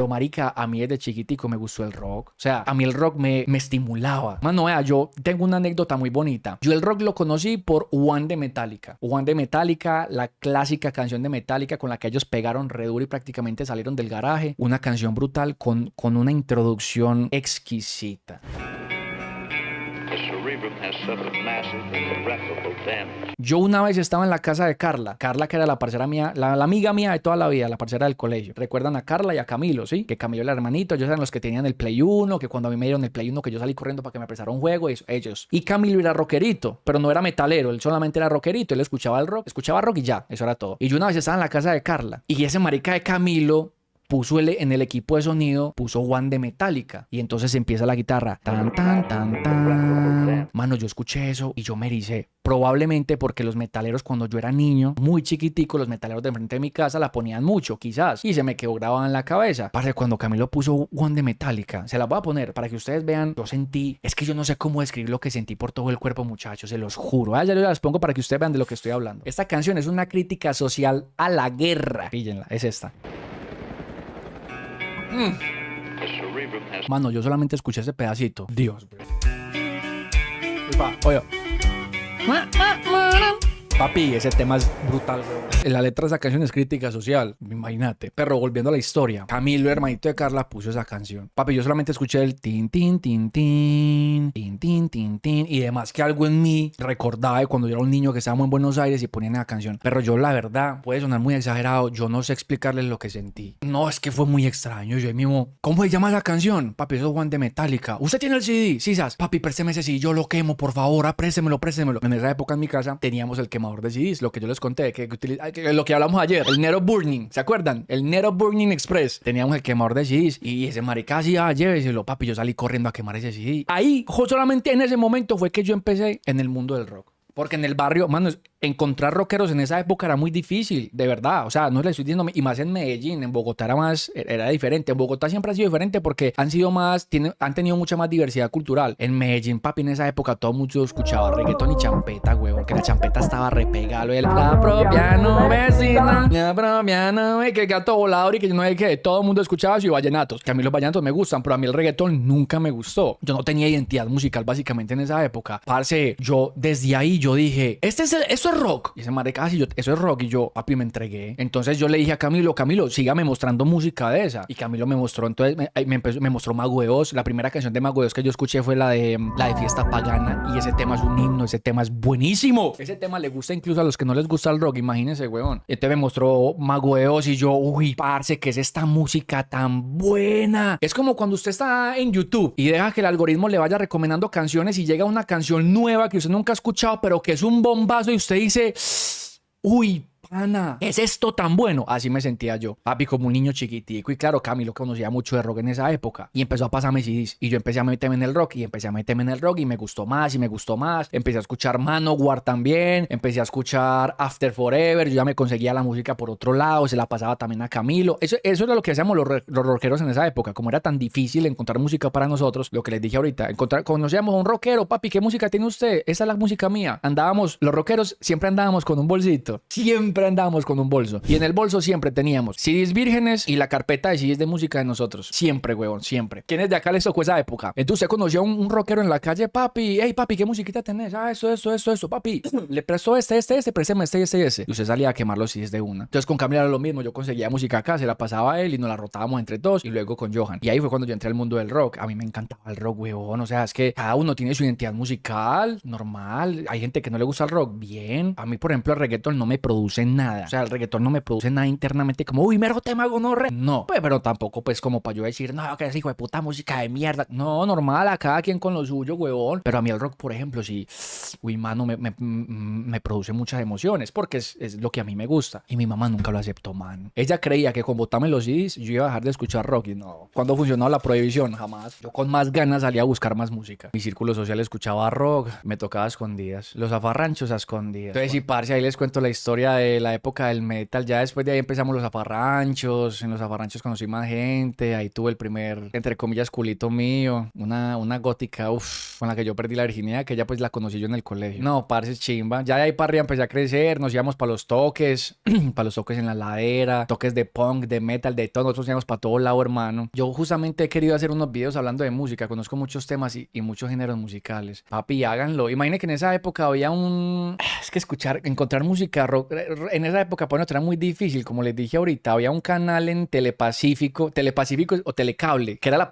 Pero marica, a mí desde chiquitico me gustó el rock. O sea, a mí el rock me estimulaba. Mano, vea, yo tengo una anécdota muy bonita. Yo el rock lo conocí por One de Metallica. One de Metallica, la clásica canción de Metallica con la que ellos pegaron re duro y prácticamente salieron del garaje. Una canción brutal con una introducción exquisita. Yo una vez estaba en la casa de Carla, que era la parcera mía, la amiga mía de toda la vida, la parcera del colegio. Recuerdan a Carla y a Camilo, ¿sí? Que Camilo era hermanito, ellos eran los que tenían el Play 1, que cuando a mí me dieron el Play 1, que yo salí corriendo para que me prestaran un juego, ellos. Y Camilo era rockerito, pero no era metalero, él solamente era rockerito, él escuchaba rock y ya, eso era todo. Y yo una vez estaba en la casa de Carla, y ese marica de Camilo puso en el equipo de sonido, puso One de Metallica. Y entonces empieza la guitarra. Tan, tan, tan, tan. Mano, yo escuché eso y yo me ericé. Probablemente porque los metaleros, cuando yo era niño, muy chiquitico, los metaleros de enfrente de mi casa la ponían mucho, quizás. Y se me quedó grabado en la cabeza. Parce, cuando Camilo puso One de Metallica, se la voy a poner para que ustedes vean. Yo sentí, es que yo no sé cómo describir lo que sentí por todo el cuerpo, muchachos, se los juro. Ya yo las pongo para que ustedes vean de lo que estoy hablando. Esta canción es una crítica social a la guerra. Píllenla, es esta. Mano, yo solamente escuché ese pedacito. Dios, bro. Oye. Papi, ese tema es brutal, bro. La letra de esa canción es crítica social, imagínate. Pero volviendo a la historia, Camilo, hermanito de Carla, puso esa canción. Papi, yo solamente escuché el tin, tin, tin, tin, tin, tin, tin, tin, y demás que algo en mí recordaba de cuando yo era un niño que estábamos en Buenos Aires y ponían esa canción. Pero yo, la verdad, puede sonar muy exagerado, yo no sé explicarles lo que sentí. No, es que fue muy extraño. Yo ahí mismo, ¿cómo se llama esa canción? Papi, eso es One de Metallica. ¿Usted tiene el CD? Sí, ¿sabes? Papi, présteme ese CD, yo lo quemo, por favor, préstemelo. En esa época en mi casa teníamos el quemador de CDs, lo que yo les conté, que lo que hablamos ayer, el Nero Burning, ¿se acuerdan? El Nero Burning Express. Teníamos el quemador de CDs y ese marica decía, lléveselo, papi. Yo salí corriendo a quemar ese CD. Ahí, solamente en ese momento fue que yo empecé en el mundo del rock. Porque en el barrio, mano, encontrar rockeros en esa época era muy difícil, de verdad. O sea, no le estoy diciendo, y más en Medellín, en Bogotá era diferente. En Bogotá siempre ha sido diferente porque han tenido mucha más diversidad cultural. En Medellín, papi, en esa época todo mucho escuchaba reggaetón y champeta, huevón, que la champeta estaba repegada. La propia no vecina, la propia no ve, que gato volador y que yo no sé qué. Todo el mundo escuchaba y vallenatos. Que a mí los vallenatos me gustan, pero a mí el reggaetón nunca me gustó. Yo no tenía identidad musical básicamente en esa época. Parce, yo desde ahí yo dije, eso es rock. Y ese marica, eso es rock. Y yo, papi, me entregué. Entonces yo le dije a Camilo, sígame mostrando música de esa. Y Camilo me mostró, entonces me mostró Mago de Oz. La primera canción de Mago de Oz que yo escuché fue la de Fiesta Pagana. Y ese tema es un himno, ese tema es buenísimo. Ese tema le gusta incluso a los que no les gusta el rock, imagínense, weón. Entonces me mostró Mago de Oz y yo, uy, parce, ¿qué es esta música tan buena? Es como cuando usted está en YouTube y deja que el algoritmo le vaya recomendando canciones y llega una canción nueva que usted nunca ha escuchado, pero que es un bombazo y usted dice, uy, pana, ¿es esto tan bueno? Así me sentía yo, papi, como un niño chiquitico. Y claro, Camilo conocía mucho de rock en esa época y empezó a pasarme CDs y yo empecé a meterme en el rock y me gustó más y me gustó más. Empecé a escuchar Manowar también, empecé a escuchar After Forever. Yo ya me conseguía la música por otro lado, se la pasaba también a Camilo. Eso era lo que hacíamos los rockeros en esa época. Como era tan difícil encontrar música para nosotros, lo que les dije ahorita, conocíamos a un rockero, papi, ¿qué música tiene usted? Esa es la música mía. Los rockeros siempre andábamos con un bolsito, siempre andábamos con un bolso. Y en el bolso siempre teníamos CDs vírgenes y la carpeta de CDs de música de nosotros. Siempre, huevón, siempre. ¿Quiénes de acá les tocó esa época? Entonces usted conoció a un rockero en la calle, papi. Hey, papi, ¿qué musiquita tenés? Ah, eso, papi. Le prestó présteme este. Y usted salía a quemar los CDs de una. Entonces con Camila era lo mismo. Yo conseguía música acá, se la pasaba a él y nos la rotábamos entre dos. Y luego con Johan. Y ahí fue cuando yo entré al mundo del rock. A mí me encantaba el rock, huevón. O sea, es que cada uno tiene su identidad musical, normal. Hay gente que no le gusta el rock, bien. A mí, por ejemplo, el reggaetón no me produce nada. O sea, el reggaetón no me produce nada internamente como, uy, mero tema gonorre. No, pues, pero tampoco, pues, como para yo decir, no, que es hijo de puta música de mierda. No, normal, a cada quien con lo suyo, huevón. Pero a mí el rock, por ejemplo, sí, uy, mano, me produce muchas emociones porque es lo que a mí me gusta. Y mi mamá nunca lo aceptó, man. Ella creía que con botarme los CDs yo iba a dejar de escuchar rock y no. Cuando funcionó la prohibición, jamás. Yo con más ganas salía a buscar más música. Mi círculo social escuchaba rock, me tocaba a escondidas. Los zafarranchos a escondidas. Entonces, sí, parce, ahí les cuento la historia de de la época del metal. Ya después de ahí empezamos los zafarranchos. En los zafarranchos conocí más gente. Ahí tuve el primer, entre comillas, culito mío. Una gótica, con la que yo perdí la virginidad, que ella pues la conocí yo en el colegio. No, parce, chimba. Ya de ahí para arriba empecé a crecer. Nos íbamos para los toques. Para los toques en la ladera. Toques de punk, de metal, de todo. Nosotros íbamos para todo lado, hermano. Yo justamente he querido hacer unos videos hablando de música. Conozco muchos temas y muchos géneros musicales. Papi, háganlo. Imagínate que en esa época había es que encontrar música rock en esa época, bueno, era muy difícil. Como les dije ahorita, había un canal en Telepacífico o Telecable, que era la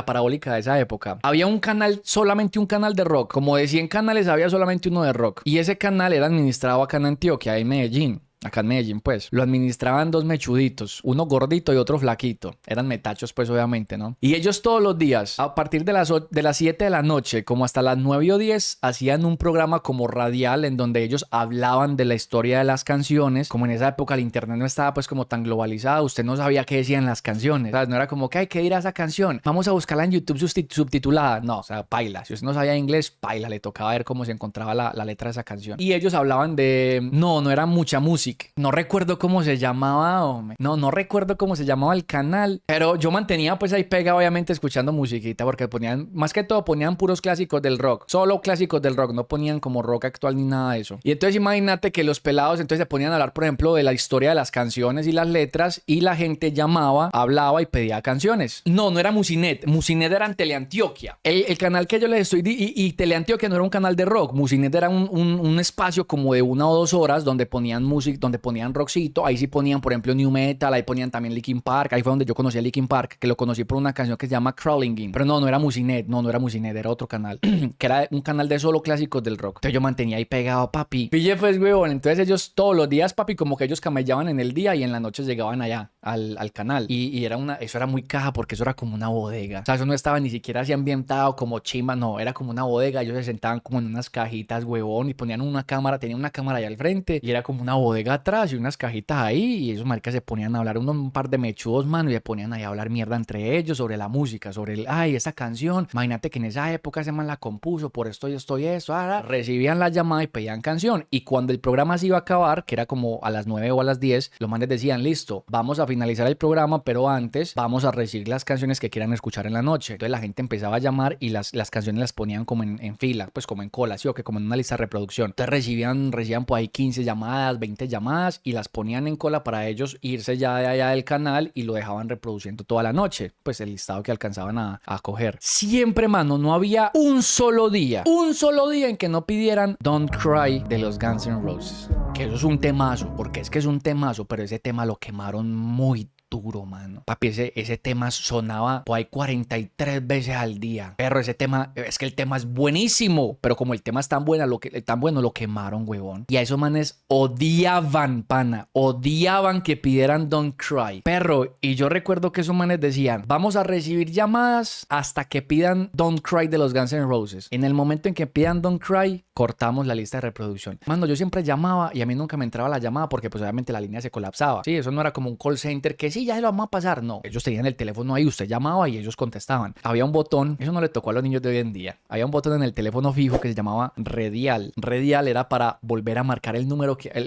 parabólica de esa época. Había un canal, solamente un canal de rock. Como de 100 canales, había solamente uno de rock. Y ese canal era administrado acá en Antioquia, en Medellín. Acá en Medellín, pues, lo administraban dos mechuditos, uno gordito y otro flaquito. Eran metachos, pues, obviamente, ¿no? Y ellos todos los días, a partir de las 7 de la noche, como hasta las 9 o 10, hacían un programa como radial en donde ellos hablaban de la historia de las canciones. Como en esa época el internet no estaba, pues, como tan globalizado, usted no sabía qué decían las canciones. ¿Sabes? No era como que hay que ir a esa canción, vamos a buscarla en YouTube subtitulada. No, o sea, paila. Si usted no sabía inglés, paila, le tocaba ver cómo se encontraba la letra de esa canción. Y ellos hablaban de... No era mucha música. No recuerdo cómo se llamaba, hombre. No recuerdo cómo se llamaba el canal. Pero yo mantenía pues ahí pegado, obviamente, escuchando musiquita. Porque ponían, más que todo, ponían puros clásicos del rock. Solo clásicos del rock. No ponían como rock actual ni nada de eso. Y entonces imagínate que los pelados entonces se ponían a hablar, por ejemplo, de la historia de las canciones y las letras. Y la gente llamaba, hablaba y pedía canciones. No era Musinet. Musinet era en Teleantioquia. El canal que yo les estoy... Y Teleantioquia no era un canal de rock. Musinet era un espacio como de 1 o 2 horas donde ponían música, donde ponían rockcito. Ahí sí ponían, por ejemplo, new metal. Ahí ponían también Linkin Park. Ahí fue donde yo conocí a Linkin Park, que lo conocí por una canción que se llama Crawling In. Pero no era Musinet. No era Musinet. Era otro canal. Que era un canal de solo clásicos del rock. Entonces yo mantenía ahí pegado, papi. Pille pues, huevón. Entonces ellos todos los días, papi, como que ellos camellaban en el día y en la noche llegaban allá al canal. Y eso era muy caja porque eso era como una bodega. O sea, eso no estaba ni siquiera así ambientado como chimba. No, era como una bodega. Ellos se sentaban como en unas cajitas, huevón, y ponían una cámara. Tenían una cámara allá al frente y era como una bodega atrás y unas cajitas ahí. Y esos maricas se ponían a hablar, un par de mechudos, mano, y se ponían ahí a hablar mierda entre ellos sobre la música, sobre esa canción. Imagínate que en esa época ese man la compuso por esto y esto y eso. Recibían la llamada y pedían canción. Y cuando el programa se iba a acabar, que era como a las 9 o a las 10, los manes decían, listo, vamos a finalizar el programa, pero antes vamos a recibir las canciones que quieran escuchar en la noche. Entonces la gente empezaba a llamar y las canciones las ponían como en fila, pues como en cola, ¿sí? O que como en una lista de reproducción. Entonces recibían por ahí 15 llamadas, 20 llamadas y las ponían en cola para ellos irse ya de allá del canal y lo dejaban reproduciendo toda la noche, pues el listado que alcanzaban a coger. Siempre, mano, no había un solo día en que no pidieran Don't Cry de los Guns N' Roses. Que eso es un temazo, porque es que es un temazo, pero ese tema lo quemaron muy duro, mano. Papi, ese tema sonaba por ahí 43 veces al día. Pero ese tema, es que el tema es buenísimo, pero como el tema es tan bueno, lo quemaron, huevón. Y a esos manes odiaban, pana, odiaban que pidieran Don't Cry. Perro, y yo recuerdo que esos manes decían, vamos a recibir llamadas hasta que pidan Don't Cry de los Guns N' Roses. En el momento en que pidan Don't Cry, cortamos la lista de reproducción. Mano, yo siempre llamaba y a mí nunca me entraba la llamada porque pues obviamente la línea se colapsaba. Sí, eso no era como un call center que sí, ya se lo vamos a pasar. No, ellos tenían el teléfono ahí, usted llamaba y ellos contestaban. Había un botón, eso no le tocó a los niños de hoy en día. Había un botón en el teléfono fijo que se llamaba redial. Redial era para volver a marcar el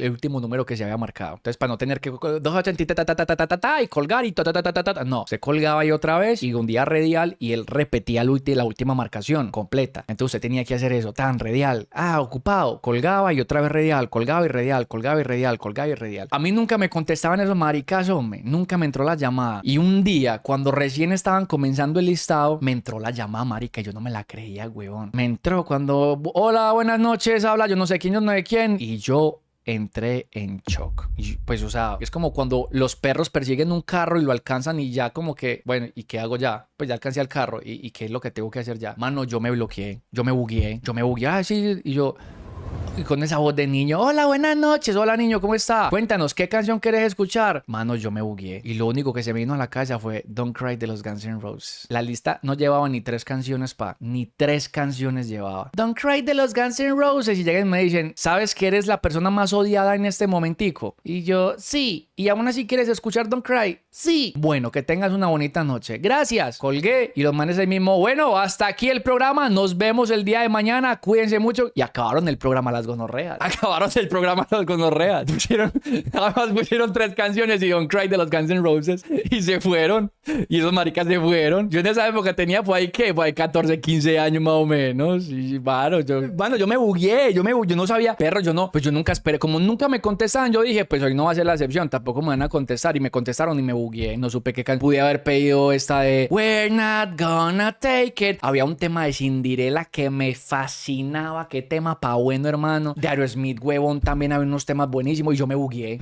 último número que se había marcado. Entonces, para no tener que 280 y colgar y no, se colgaba ahí otra vez y un día redial y él repetía la última marcación completa. Entonces usted tenía que hacer eso, tan redial, ocupado, colgaba y otra vez redial, colgaba y redial, colgaba y redial, colgaba y redial. A mí nunca me contestaban esos maricas, hombre, nunca me entró la llamada. Y un día, cuando recién estaban comenzando el listado, me entró la llamada, marica, y yo no me la creía, huevón. Me entró cuando, hola, buenas noches, habla yo no sé quién, yo no sé quién, y yo entré en shock. Y pues, o sea, es como cuando los perros persiguen un carro y lo alcanzan y ya como que, bueno, ¿y qué hago ya? Pues ya alcancé al carro. ¿Y qué es lo que tengo que hacer ya? Mano, yo me bloqueé, yo me bugueé, sí, y yo... Y con esa voz de niño, hola, buenas noches, hola niño, ¿cómo está? Cuéntanos, ¿qué canción quieres escuchar? Mano, yo me bugueé. Y lo único que se me vino a la cabeza fue Don't Cry de los Guns N' Roses. La lista no llevaba ni 3 canciones, ni 3 canciones llevaba. Don't Cry de los Guns N' Roses. Y llegan y me dicen, ¿sabes que eres la persona más odiada en este momentico? Y yo, sí. ¿Y aún así quieres escuchar Don't Cry? Sí. Bueno, que tengas una bonita noche. Gracias. Colgué y los manes ahí mismo, bueno, hasta aquí el programa. Nos vemos el día de mañana. Cuídense mucho. Y acabaron el programa. las gonorreas. Acabaron el programa las gonorreas. Además pusieron 3 canciones y Don't Cry de los Guns N' Roses y se fueron. Y esos maricas se fueron. Yo en esa época tenía por ahí, ¿qué? Por ahí 14, 15 años más o menos. Y yo me bugueé. Yo no sabía. Perro, pues yo nunca esperé. Como nunca me contestaban, yo dije, pues hoy no va a ser la excepción. Tampoco me van a contestar. Y me contestaron y me bugueé. No supe qué canción. Pude haber pedido esta de We're not gonna take it. Había un tema de Cinderella que me fascinaba. Qué tema pa' bueno, hermano. De Aerosmith, huevón, también había unos temas buenísimos. Y yo me bugueé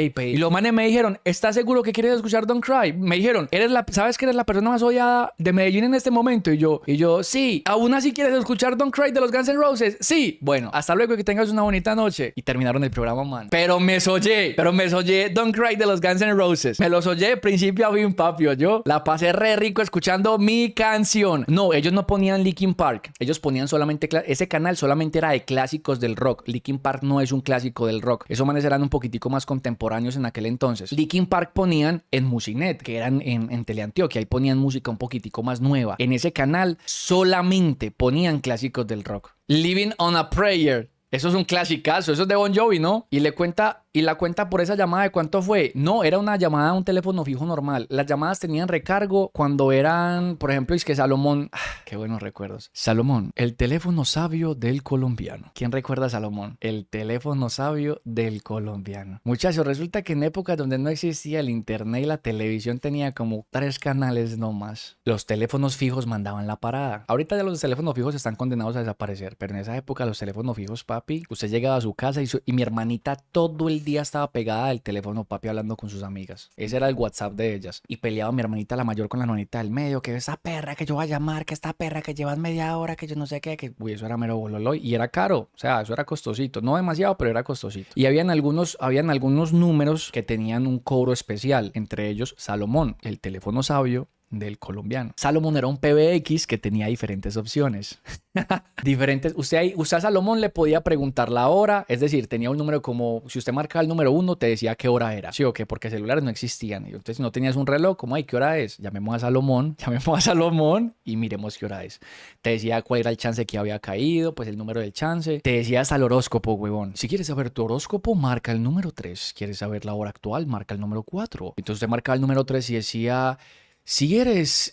y pedí. Y los manes me dijeron, ¿estás seguro que quieres escuchar Don't Cry? Me dijeron, ¿sabes que eres la persona más odiada de Medellín en este momento? Y yo, sí. ¿Aún así quieres escuchar Don't Cry de los Guns N' Roses? Sí. Bueno, hasta luego, que tengas una bonita noche. Y terminaron el programa, man. Pero me soñé Don't Cry de los Guns N' Roses. Me los oye de principio a fin, papi. Yo la pasé re rico escuchando mi canción. No, ellos no ponían Linkin Park. Ellos ponían solamente... Ese canal solamente era de clásicos del rock. Linkin Park no es un clásico del rock. Esos manes eran un poquitico más contemporáneos en aquel entonces. Linkin Park ponían en Musinet, que eran en Teleantioquia. Ahí ponían música un poquitico más nueva. En ese canal solamente ponían clásicos del rock. Living on a Prayer. Eso es un clasicazo, eso es de Bon Jovi, ¿no? Y la cuenta por esa llamada de cuánto fue. No, era una llamada a un teléfono fijo normal. Las llamadas tenían recargo cuando eran, por ejemplo, es que Salomón. Qué buenos recuerdos. Salomón, el teléfono sabio del colombiano. ¿Quién recuerda a Salomón? El teléfono sabio del colombiano. Muchachos, resulta que en épocas donde no existía el internet y la televisión tenía como 3 canales nomás. Los teléfonos fijos mandaban la parada. Ahorita ya los teléfonos fijos están condenados a desaparecer, pero en esa época los teléfonos fijos, papi, usted llegaba a su casa y mi hermanita todo el día estaba pegada al teléfono, papi, hablando con sus amigas. Ese era el WhatsApp de ellas. Y peleaba mi hermanita la mayor con la hermanita del medio, que esa perra que yo voy a llamar, que esta perra que llevas media hora, que yo no sé qué, que uy, eso era mero bololo y era caro. O sea, eso era costosito. No demasiado, pero era costosito. Y habían algunos números que tenían un cobro especial, entre ellos Salomón, el teléfono sabio del colombiano. Salomón era un PBX que tenía diferentes opciones. Usted a Salomón le podía preguntar la hora, es decir, tenía un número como, si usted marcaba el número 1, te decía qué hora era. ¿Sí o qué? Porque celulares no existían. Y entonces, si no tenías un reloj, como, ay, ¿qué hora es? Llamemos a Salomón y miremos qué hora es. Te decía cuál era el chance que había caído, pues el número del chance. Te decía hasta el horóscopo, huevón. Si quieres saber tu horóscopo, marca el número 3. ¿Quieres saber la hora actual? Marca el número 4. Entonces usted marcaba el número 3 y decía... Si eres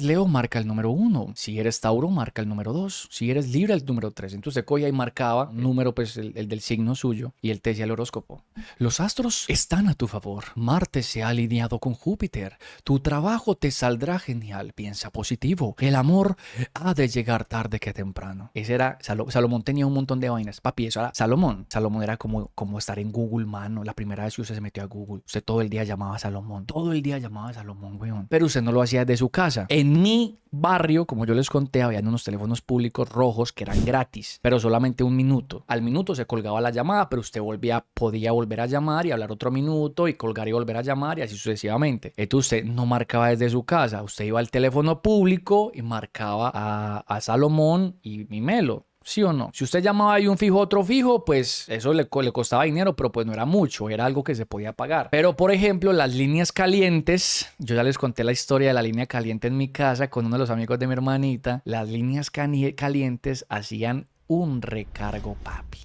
Leo, marca el número 1. Si eres Tauro, marca el número 2. Si eres Libra, el número 3. Entonces se cogía y marcaba un número, pues el del signo suyo. Y él te decía el horóscopo. Los astros están a tu favor. Marte se ha alineado con Júpiter. Tu trabajo te saldrá genial. Piensa positivo. El amor ha de llegar tarde que temprano. Ese era... Salomón tenía un montón de vainas. Papi, eso era Salomón. Salomón era como estar en Google, mano. La primera vez que usted se metió a Google. Usted todo el día llamaba a Salomón. Todo el día llamaba a Salomón, weón. Pero usted no lo hacía desde su casa. En mi barrio, como yo les conté, habían unos teléfonos públicos rojos que eran gratis, pero solamente 1 minuto. Al minuto se colgaba la llamada, pero usted podía volver a llamar y hablar otro minuto y colgar y volver a llamar y así sucesivamente. Entonces usted no marcaba desde su casa, usted iba al teléfono público y marcaba a Salomón y Melo. ¿Sí o no? Si usted llamaba ahí un fijo, otro fijo, pues eso le costaba dinero, pero pues no era mucho, era algo que se podía pagar. Pero por ejemplo, las líneas calientes, yo ya les conté la historia de la línea caliente en mi casa con uno de los amigos de mi hermanita. Las líneas calientes hacían un recargo, papi.